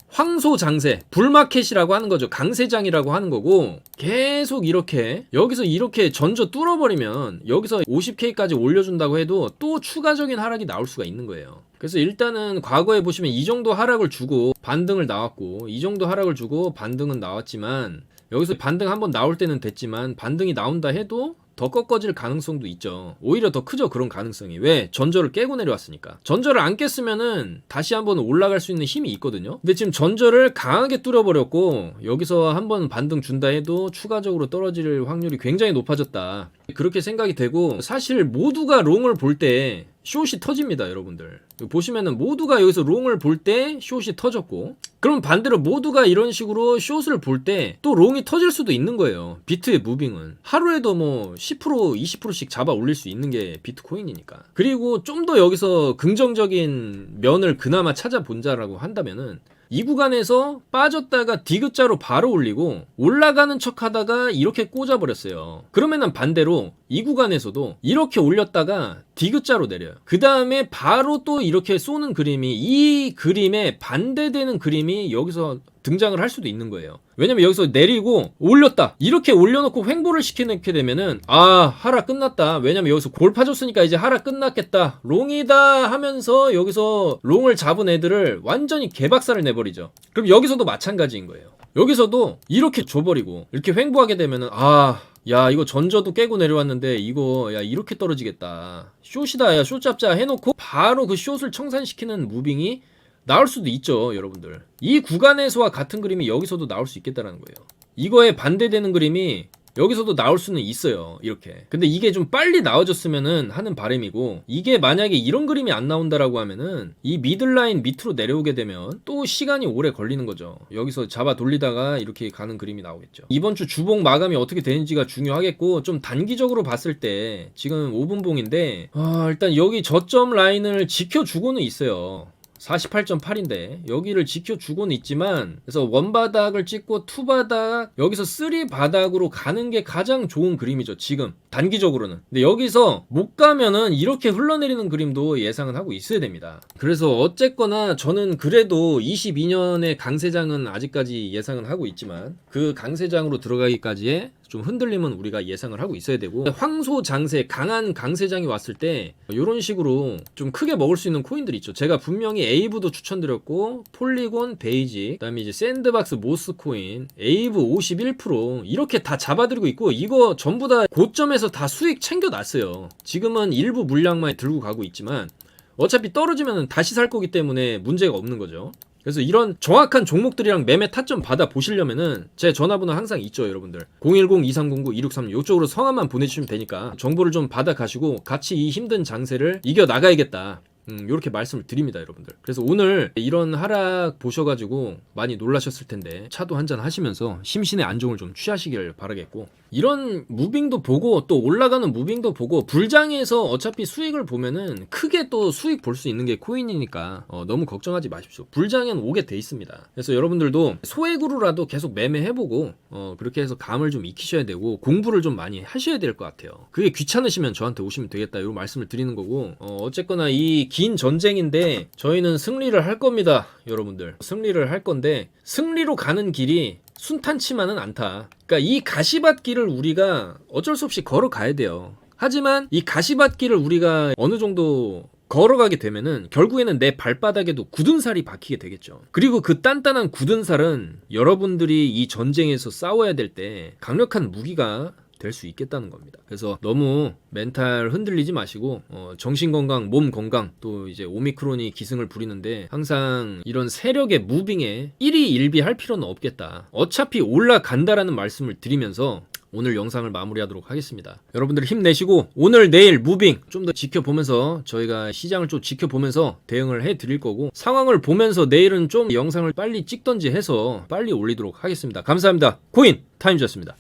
황소장세, 불마켓이라고 하는 거죠. 강세장이라고 하는 거고, 계속 이렇게 여기서 이렇게 전저 뚫어버리면 여기서 50K까지 올려준다고 해도 또 추가적인 하락이 나올 수가 있는 거예요. 그래서 일단은 과거에 보시면 이 정도 하락을 주고 반등을 나왔고, 이 정도 하락을 주고 반등은 나왔지만, 여기서 반등 한번 나올 때는 됐지만 반등이 나온다 해도 더 꺾어질 가능성도 있죠. 오히려 더 크죠, 그런 가능성이. 왜? 전저를 깨고 내려왔으니까. 전저를 안 깼으면은 다시 한번 올라갈 수 있는 힘이 있거든요. 근데 지금 전저를 강하게 뚫어버렸고, 여기서 한번 반등 준다 해도 추가적으로 떨어질 확률이 굉장히 높아졌다, 그렇게 생각이 되고, 사실 모두가 롱을 볼 때 숏이 터집니다, 여러분들. 보시면은 모두가 여기서 롱을 볼 때 숏이 터졌고, 그럼 반대로 모두가 이런 식으로 숏을 볼 때 또 롱이 터질 수도 있는 거예요. 비트의 무빙은 하루에도 뭐 10% 20%씩 잡아 올릴 수 있는 게 비트코인이니까. 그리고 좀 더 여기서 긍정적인 면을 그나마 찾아본자라고 한다면은, 이 구간에서 빠졌다가 디귿자로 바로 올리고 올라가는 척 하다가 이렇게 꽂아버렸어요. 그러면은 반대로 이 구간에서도 이렇게 올렸다가 디귿자로 내려요. 그 다음에 바로 또 이렇게 쏘는 그림이, 이 그림에 반대되는 그림이 여기서 등장을 할 수도 있는 거예요. 왜냐면 여기서 내리고 올렸다, 이렇게 올려놓고 횡보를 시켜놓게 되면은, 아, 하락 끝났다. 왜냐면 여기서 골 파줬으니까 이제 하락 끝났겠다, 롱이다 하면서 여기서 롱을 잡은 애들을 완전히 개박살을 내버리죠. 그럼 여기서도 마찬가지인 거예요. 여기서도 이렇게 줘버리고 이렇게 횡보하게 되면은, 아, 야, 이거 전저도 깨고 내려왔는데 이거, 야, 이렇게 떨어지겠다, 숏이다, 야, 숏 잡자 해놓고 바로 그 숏을 청산시키는 무빙이 나올 수도 있죠, 여러분들. 이 구간에서와 같은 그림이 여기서도 나올 수 있겠다라는 거예요. 이거에 반대되는 그림이 여기서도 나올 수는 있어요, 이렇게. 근데 이게 좀 빨리 나와줬으면은 하는 바람이고, 이게 만약에 이런 그림이 안 나온다라고 하면은 이 미들라인 밑으로 내려오게 되면 또 시간이 오래 걸리는 거죠. 여기서 잡아 돌리다가 이렇게 가는 그림이 나오겠죠. 이번 주 주봉 마감이 어떻게 되는지가 중요하겠고, 좀 단기적으로 봤을 때 지금 5분봉인데, 일단 여기 저점 라인을 지켜주고는 있어요. 48.8인데 여기를 지켜주고는 있지만, 그래서 원바닥을 찍고 투바닥, 여기서 3바닥으로 가는 게 가장 좋은 그림이죠, 지금 단기적으로는. 근데 여기서 못 가면은 이렇게 흘러내리는 그림도 예상은 하고 있어야 됩니다. 그래서 어쨌거나 저는 그래도 22년의 강세장은 아직까지 예상은 하고 있지만, 그 강세장으로 들어가기까지의 좀 흔들림은 우리가 예상을 하고 있어야 되고, 황소 장세, 강한 강세장이 왔을 때 이런 식으로 좀 크게 먹을 수 있는 코인들이 있죠. 제가 분명히 에이브도 추천드렸고, 폴리곤, 베이직, 그다음에 이제 샌드박스, 모스코인, 에이브 51% 이렇게 다 잡아들이고 있고, 이거 전부 다 고점에서 다 수익 챙겨놨어요. 지금은 일부 물량만 들고 가고 있지만 어차피 떨어지면 다시 살 거기 때문에 문제가 없는 거죠. 그래서 이런 정확한 종목들이랑 매매 타점 받아 보시려면은 제 전화번호 항상 있죠, 여러분들. 010-2309-2636 이쪽으로 성함만 보내주시면 되니까 정보를 좀 받아 가시고 같이 이 힘든 장세를 이겨 나가야겠다, 이렇게 말씀을 드립니다, 여러분들. 그래서 오늘 이런 하락 보셔가지고 많이 놀라셨을 텐데, 차도 한잔 하시면서 심신의 안정을 좀 취하시길 바라겠고, 이런 무빙도 보고 또 올라가는 무빙도 보고, 불장에서 어차피 수익을 보면은 크게 또 수익 볼 수 있는 게 코인이니까 너무 걱정하지 마십시오. 불장에는 오게 돼 있습니다. 그래서 여러분들도 소액으로라도 계속 매매해보고 그렇게 해서 감을 좀 익히셔야 되고, 공부를 좀 많이 하셔야 될 것 같아요. 그게 귀찮으시면 저한테 오시면 되겠다, 이런 말씀을 드리는 거고, 어쨌거나 이 긴 전쟁인데 저희는 승리를 할 겁니다, 여러분들. 승리를 할 건데, 승리로 가는 길이 순탄치만은 않다. 그러니까 이 가시밭길을 우리가 어쩔 수 없이 걸어가야 돼요. 하지만 이 가시밭길을 우리가 어느 정도 걸어가게 되면은 결국에는 내 발바닥에도 굳은 살이 박히게 되겠죠. 그리고 그 단단한 굳은 살은 여러분들이 이 전쟁에서 싸워야 될 때 강력한 무기가 될 수 있겠다는 겁니다. 그래서 너무 멘탈 흔들리지 마시고, 정신건강, 몸 건강, 또 이제 오미크론이 기승을 부리는데 항상 이런 세력의 무빙에 일희일비할 필요는 없겠다, 어차피 올라간다라는 말씀을 드리면서 오늘 영상을 마무리하도록 하겠습니다. 여러분들 힘내시고, 오늘 내일 무빙 좀 더 지켜보면서 저희가 시장을 좀 지켜보면서 대응을 해드릴 거고, 상황을 보면서 내일은 좀 영상을 빨리 찍던지 해서 빨리 올리도록 하겠습니다. 감사합니다. 코인 타임즈였습니다.